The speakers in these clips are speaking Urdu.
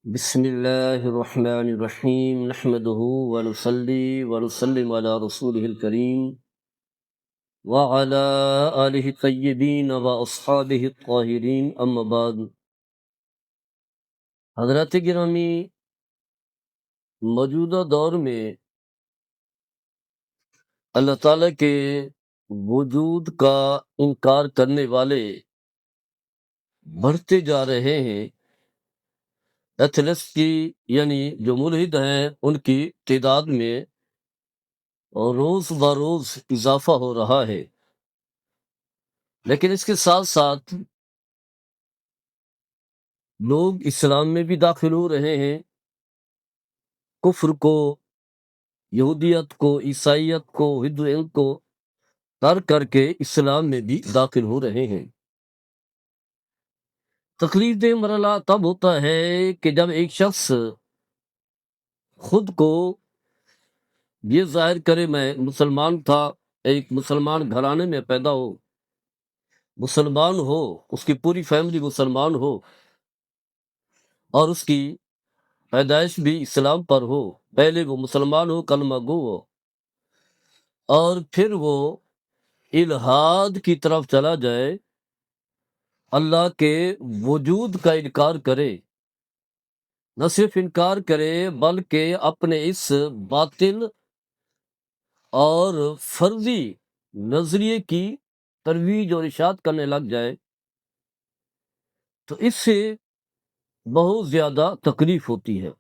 بسم اللہ الرحمن الرحیم نحمده ونصلی ونسلم علی رسولہ الکریم وعلی آلہ الطیبین واصحابہ الطاہرین اما بعد۔ حضرات گرامی، موجودہ دور میں اللہ تعالیٰ کے وجود کا انکار کرنے والے بڑھتے جا رہے ہیں۔ ایتھلسٹ کی یعنی جو ملحد ہیں ان کی تعداد میں روز بروز اضافہ ہو رہا ہے، لیکن اس کے ساتھ ساتھ لوگ اسلام میں بھی داخل ہو رہے ہیں، کفر کو، یہودیت کو، عیسائیت کو، ہندوئزم کو ترک کر کے اسلام میں بھی داخل ہو رہے ہیں۔ تکلیف دہ مرحلہ تب ہوتا ہے کہ جب ایک شخص خود کو یہ ظاہر کرے میں مسلمان تھا، ایک مسلمان گھرانے میں پیدا ہو، مسلمان ہو، اس کی پوری فیملی مسلمان ہو اور اس کی پیدائش بھی اسلام پر ہو، پہلے وہ مسلمان ہو، کلمہ گو ہو، اور پھر وہ الحاد کی طرف چلا جائے، اللہ کے وجود کا انکار کرے، نہ صرف انکار کرے بلکہ اپنے اس باطل اور فرضی نظریے کی ترویج اور اشاعت کرنے لگ جائے، تو اس سے بہت زیادہ تکلیف ہوتی ہے۔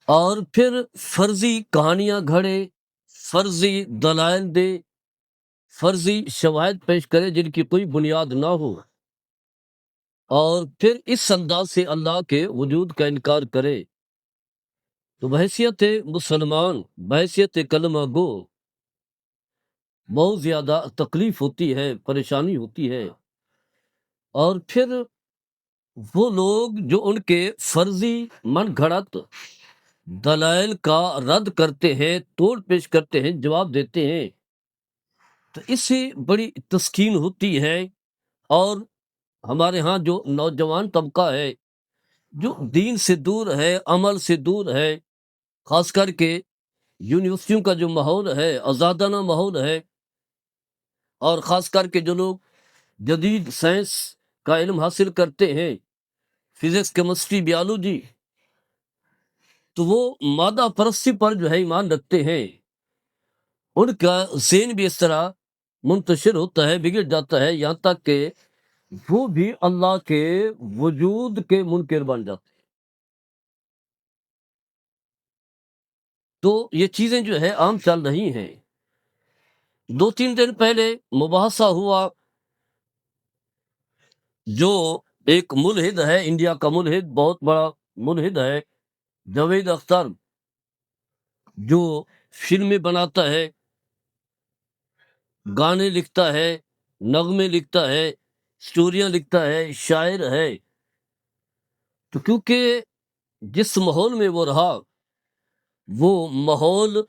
اور پھر فرضی کہانیاں گھڑے، فرضی دلائل دے، فرضی شواہد پیش کرے جن کی کوئی بنیاد نہ ہو، اور پھر اس انداز سے اللہ کے وجود کا انکار کرے، تو بحیثیت مسلمان، بحیثیت کلمہ گو بہت زیادہ تکلیف ہوتی ہے، پریشانی ہوتی ہے۔ اور پھر وہ لوگ جو ان کے فرضی من گھڑت دلائل کا رد کرتے ہیں، توڑ پیش کرتے ہیں، جواب دیتے ہیں، تو اس سے بڑی تسکین ہوتی ہے۔ اور ہمارے ہاں جو نوجوان طبقہ ہے جو دین سے دور ہے، عمل سے دور ہے، خاص کر کے یونیورسٹیوں کا جو ماحول ہے آزادانہ ماحول ہے، اور خاص کر کے جو لوگ جدید سائنس کا علم حاصل کرتے ہیں، فزکس، کیمسٹری، بیالوجی، تو وہ مادہ پرستی پر جو ہے ایمان رکھتے ہیں، ان کا ذہن بھی اس طرح منتشر ہوتا ہے، بگڑ جاتا ہے، یہاں تک کہ وہ بھی اللہ کے وجود کے منکر بن جاتے ہیں۔ تو یہ چیزیں جو ہے عام چل رہی ہیں۔ 2-3 دن پہلے مباحثہ ہوا، جو ایک ملحد ہے، انڈیا کا ملحد، بہت بڑا ملحد ہے، جاوید اختر، جو فلمیں بناتا ہے، گانے لکھتا ہے، نغمے لکھتا ہے، سٹوریاں لکھتا ہے، شاعر ہے، تو کیونکہ جس ماحول میں وہ رہا، وہ ماحول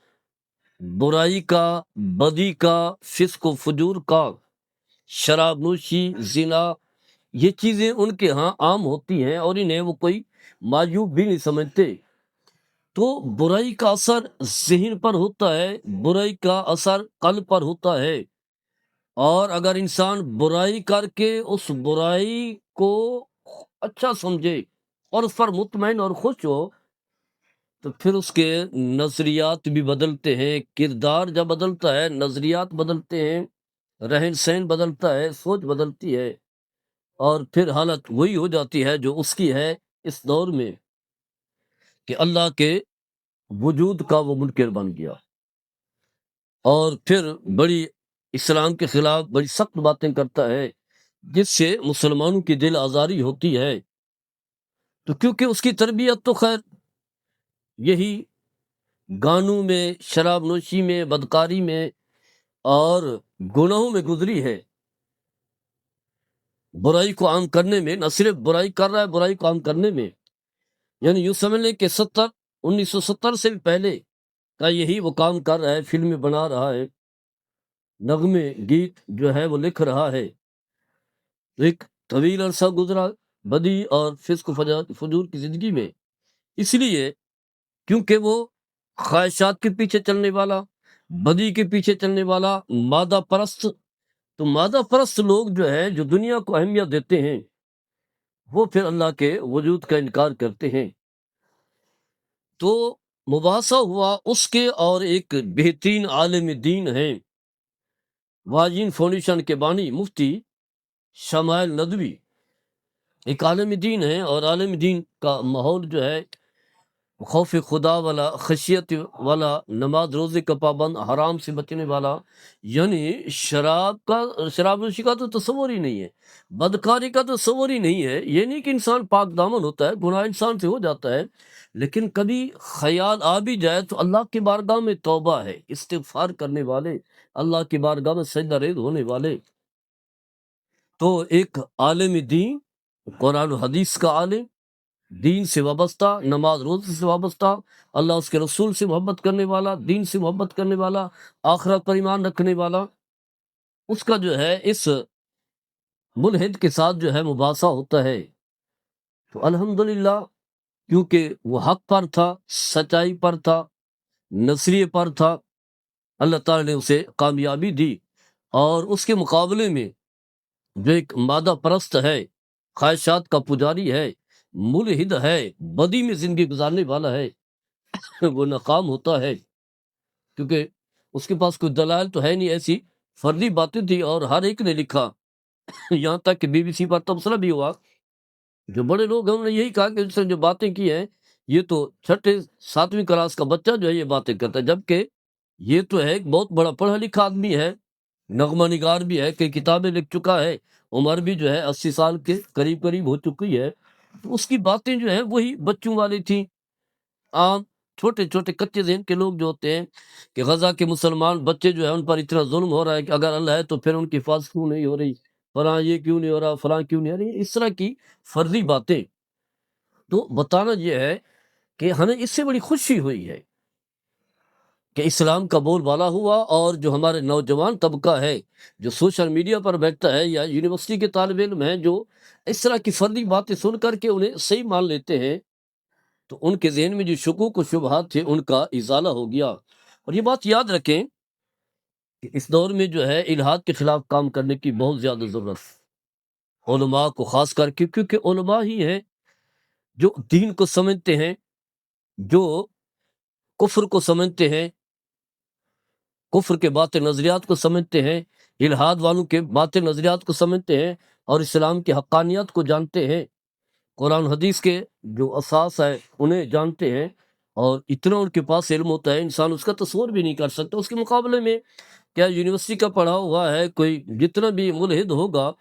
برائی کا، بدی کا، فسق و فجور کا، شراب نوشی، زنا، یہ چیزیں ان کے ہاں عام ہوتی ہیں، اور انہیں وہ کوئی معیوب بھی نہیں سمجھتے۔ تو برائی کا اثر ذہن پر ہوتا ہے، برائی کا اثر قلب پر ہوتا ہے، اور اگر انسان برائی کر کے اس برائی کو اچھا سمجھے اور اس پر مطمئن اور خوش ہو، تو پھر اس کے نظریات بھی بدلتے ہیں۔ کردار جب بدلتا ہے، نظریات بدلتے ہیں، رہن سہن بدلتا ہے، سوچ بدلتی ہے، اور پھر حالت وہی ہو جاتی ہے جو اس کی ہے اس دور میں، کہ اللہ کے وجود کا وہ منکر بن گیا، اور پھر بڑی اسلام کے خلاف بڑی سخت باتیں کرتا ہے، جس سے مسلمانوں کی دل آزاری ہوتی ہے۔ تو کیونکہ اس کی تربیت تو خیر یہی گانوں میں، شراب نوشی میں، بدکاری میں اور گناہوں میں گزری ہے، برائی کو عام کرنے میں، نہ صرف برائی کر رہا ہے، برائی کو عام کرنے میں، یعنی یوں سمجھ لیں کہ 1970 سے بھی پہلے کا یہی وہ کام کر رہا ہے، فلمیں بنا رہا ہے، نغمے گیت جو ہے وہ لکھ رہا ہے۔ ایک طویل عرصہ گزرا، بدی اور فسق و فجور کی زندگی میں، اس لیے کیونکہ وہ خواہشات کے پیچھے چلنے والا، بدی کے پیچھے چلنے والا، مادہ پرست، تو مادہ پرست لوگ جو ہے جو دنیا کو اہمیت دیتے ہیں وہ پھر اللہ کے وجود کا انکار کرتے ہیں۔ تو مباحثہ ہوا اس کے اور ایک بہترین عالم دین ہیں واجین فاؤنڈیشن کے بانی مفتی شمائل ندوی، ایک عالم دین ہے، اور عالم دین کا ماحول جو ہے خوف خدا والا، خشیت والا، نماز روزے کا پابند، حرام سے بچنے والا، یعنی شراب نوشی کا تو تصور ہی نہیں ہے، بدکاری کا تو تصور ہی نہیں ہے۔ یہ نہیں کہ انسان پاک دامن ہوتا ہے، گناہ انسان سے ہو جاتا ہے، لیکن کبھی خیال آ بھی جائے تو اللہ کی بارگاہ میں توبہ ہے، استغفار کرنے والے، اللہ کی بارگاہ میں سجدہ ریز ہونے والے۔ تو ایک عالم دین، قرآن و حدیث کا عالم، دین سے وابستہ، نماز روزے سے وابستہ، اللہ اس کے رسول سے محبت کرنے والا، دین سے محبت کرنے والا، آخرت پر ایمان رکھنے والا، اس کا جو ہے اس ملحد کے ساتھ جو ہے مباحثہ ہوتا ہے، تو الحمدللہ کیونکہ وہ حق پر تھا، سچائی پر تھا، نصریے پر تھا، اللہ تعالی نے اسے کامیابی دی۔ اور اس کے مقابلے میں جو ایک مادہ پرست ہے، خواہشات کا پجاری ہے، ملحد ہے، بدی میں زندگی گزارنے والا ہے، وہ ناکام ہوتا ہے، کیونکہ اس کے پاس کوئی دلائل تو ہے نہیں، ایسی فردی باتیں تھی اور ہر ایک نے لکھا، یہاں تک کہ BBC پر تبصرہ بھی ہوا، جو بڑے لوگ ہیں انہوں نے یہی کہا کہ اس نے جو باتیں کی ہیں یہ تو چھٹے ساتویں کلاس کا بچہ جو ہے یہ باتیں کرتا ہے، جبکہ یہ تو ہے ایک بہت بڑا پڑھا لکھا آدمی ہے، نغمہ نگار بھی ہے، کئی کتابیں لکھ چکا ہے، عمر بھی جو ہے 80 سال کے قریب ہو چکی ہے، تو اس کی باتیں جو ہیں وہی بچوں والی تھیں۔ عام چھوٹے چھوٹے کچے ذہن کے لوگ جو ہوتے ہیں کہ غزہ کے مسلمان بچے جو ہیں ان پر اتنا ظلم ہو رہا ہے کہ اگر اللہ ہے تو پھر ان کی حفاظت کیوں نہیں ہو رہی، فلاں یہ کیوں نہیں ہو رہا، فلاں کیوں نہیں ہو رہی، اس طرح کی فرضی باتیں۔ تو بتانا یہ ہے کہ ہمیں اس سے بڑی خوشی ہوئی ہے کہ اسلام کا بول بالا ہوا، اور جو ہمارے نوجوان طبقہ ہے جو سوشل میڈیا پر بیٹھتا ہے یا یونیورسٹی کے طالب علم ہیں جو اس طرح کی فردی باتیں سن کر کے انہیں صحیح مان لیتے ہیں، تو ان کے ذہن میں جو شکوک و شبہات تھے ان کا ازالہ ہو گیا۔ اور یہ بات یاد رکھیں کہ اس دور میں جو ہے الحاد کے خلاف کام کرنے کی بہت زیادہ ضرورت ہے، علماء کو خاص کر کے، کیونکہ علماء ہی ہیں جو دین کو سمجھتے ہیں، جو کفر کو سمجھتے ہیں، کفر کے باطل نظریات کو سمجھتے ہیں، الحاد والوں کے باطل نظریات کو سمجھتے ہیں، اور اسلام کی حقانیت کو جانتے ہیں، قرآن حدیث کے جو اساس ہے انہیں جانتے ہیں، اور اتنا ان کے پاس علم ہوتا ہے انسان اس کا تصور بھی نہیں کر سکتا۔ اس کے مقابلے میں کیا یونیورسٹی کا پڑھا ہوا ہے کوئی جتنا بھی ملحد ہوگا،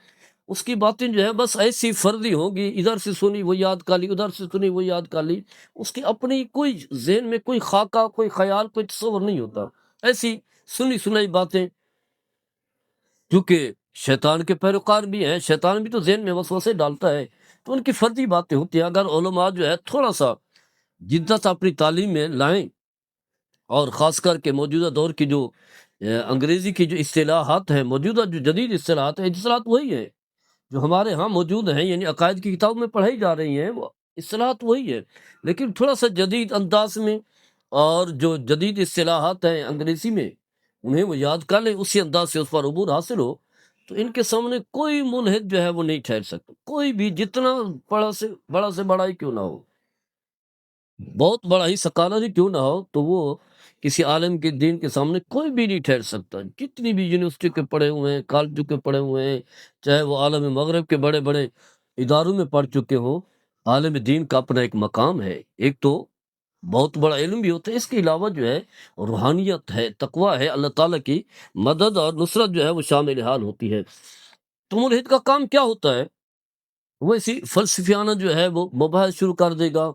اس کی باتیں جو ہے بس ایسی فردی ہوگی، ادھر سے سنی وہ یاد کر لی، ادھر سے سنی وہ یاد کر لی، اس کی اپنی کوئی ذہن میں کوئی خاکہ، کوئی خیال، کوئی تصور نہیں ہوتا، ایسی سنی سنائی باتیں۔ کیونکہ شیطان کے پیروکار بھی ہیں، شیطان بھی تو ذہن میں وسوسے ڈالتا ہے، تو ان کی فردی باتیں ہوتی ہیں۔ اگر علماء جو ہے تھوڑا سا جدت اپنی تعلیم میں لائیں، اور خاص کر کے موجودہ دور کی جو انگریزی کی جو اصطلاحات ہیں، موجودہ جو جدید اصطلاحات ہیں، اصطلاحات وہی ہیں جو ہمارے ہاں موجود ہیں، یعنی عقائد کی کتاب میں پڑھائی جا رہی ہیں، وہ اصطلاحات وہی ہے، لیکن تھوڑا سا جدید انداز میں، اور جو جدید اصطلاحات ہیں انگریزی میں انہیں وہ یاد کر لیں، اسی انداز سے اس پر عبور حاصل ہو، تو ان کے سامنے کوئی ملحد جو ہے وہ نہیں ٹھہر سکتا، کوئی بھی جتنا بڑا سے بڑا ہی کیوں نہ ہو، بہت بڑا ہی سکالر ہی کیوں نہ ہو، تو وہ کسی عالم کے دین کے سامنے کوئی بھی نہیں ٹھہر سکتا، جتنی بھی یونیورسٹی کے پڑھے ہوئے ہیں، کالجوں کے پڑھے ہوئے ہیں، چاہے وہ عالم مغرب کے بڑے بڑے اداروں میں پڑھ چکے ہوں، عالم دین کا اپنا ایک مقام ہے، ایک تو بہت بڑا علم بھی ہوتا ہے، اس کے علاوہ جو ہے روحانیت ہے، تقویٰ ہے، اللہ تعالیٰ کی مدد اور نصرت جو ہے وہ شامل حال ہوتی ہے۔ تو ملحد کا کام کیا ہوتا ہے؟ وہ اسی فلسفیانہ جو ہے وہ مباحث شروع کر دے گا،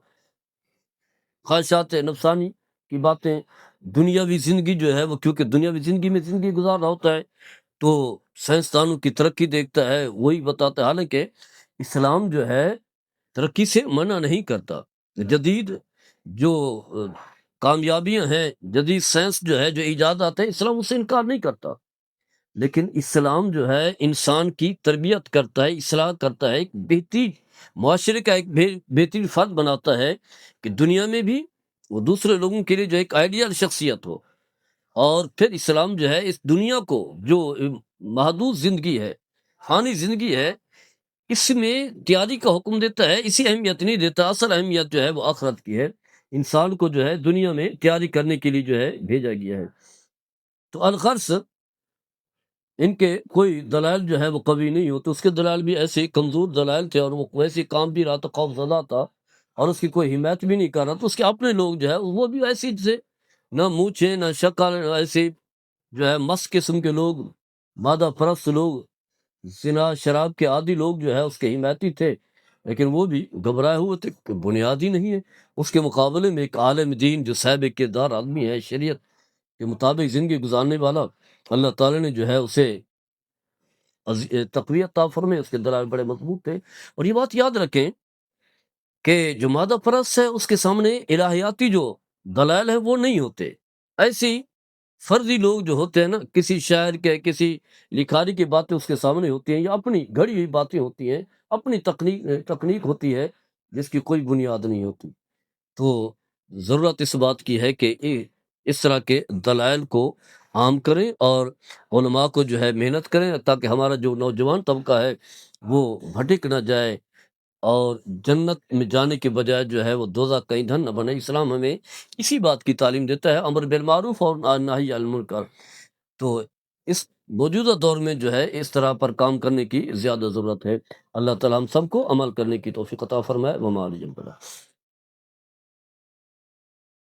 خواہشات نفسانی کی باتیں، دنیاوی زندگی جو ہے وہ، کیونکہ دنیاوی زندگی میں زندگی گزار رہا ہوتا ہے تو سائنسدانوں کی ترقی دیکھتا ہے، وہی بتاتا ہے، حالانکہ اسلام جو ہے ترقی سے منع نہیں کرتا، جدید جو کامیابیاں ہیں، جدید سائنس جو ہے، جو ایجادات ہیں، اسلام اس سے انکار نہیں کرتا، لیکن اسلام جو ہے انسان کی تربیت کرتا ہے، اصلاح کرتا ہے، ایک بہترین معاشرے کا ایک بہترین فرد بناتا ہے کہ دنیا میں بھی وہ دوسرے لوگوں کے لیے جو ایک آئیڈیل شخصیت ہو. اور پھر اسلام جو ہے اس دنیا کو جو محدود زندگی ہے، فانی زندگی ہے، اس میں تیاری کا حکم دیتا ہے. اسی اہمیت نہیں دیتا، اصل اہمیت جو ہے وہ آخرت کی ہے. انسان کو جو ہے دنیا میں تیاری کرنے کے لیے جو ہے بھیجا گیا ہے. تو الغرض ان کے کوئی دلائل جو ہے وہ قوی نہیں ہوتے، اس کے دلائل بھی ایسے کمزور دلائل تھے، اور وہ ویسے کام بھی رہا تھا، خوف زدہ تھا، اور اس کی کوئی حمایت بھی نہیں کر رہا. تو اس کے اپنے لوگ جو ہے وہ بھی ایسے تھے، نہ مونچھیں نہ شکل، ایسے جو ہے مست قسم کے لوگ، مادہ پرست لوگ، زنا شراب کے عادی لوگ جو ہے اس کے حمایتی تھے. لیکن وہ بھی گھبرائے ہوئے تھے کہ بنیادی نہیں ہے. اس کے مقابلے میں ایک عالم دین جو صاحب کردار آدمی ہے، شریعت کے مطابق زندگی گزارنے والا، اللہ تعالی نے جو ہے اسے تقویت عطا فرمائے. اس کے دلائل بڑے مضبوط تھے. اور یہ بات یاد رکھیں کہ جو مادہ پرست ہے اس کے سامنے الہیاتی جو دلائل ہیں وہ نہیں ہوتے. ایسی فرضی لوگ جو ہوتے ہیں نا، کسی شاعر کے، کسی لکھاری کی باتیں اس کے سامنے ہوتی ہیں، یا اپنی گھڑی ہوئی باتیں ہوتی ہیں، اپنی تکنیک ہوتی ہے جس کی کوئی بنیاد نہیں ہوتی. تو ضرورت اس بات کی ہے کہ اس طرح کے دلائل کو عام کریں، اور علماء کو جو ہے محنت کریں، تاکہ ہمارا جو نوجوان طبقہ ہے وہ بھٹک نہ جائے اور جنت میں جانے کے بجائے جو ہے وہ دوزخ کا ایندھن نہ بنے. اسلام ہمیں اسی بات کی تعلیم دیتا ہے، امر بالمعروف اور نہی عن المنکر. تو اس موجودہ دور میں جو ہے اس طرح پر کام کرنے کی زیادہ ضرورت ہے. اللہ تعالیٰ ہم سب کو عمل کرنے کی توفیق عطا فرمائے. وما علیہ السلام.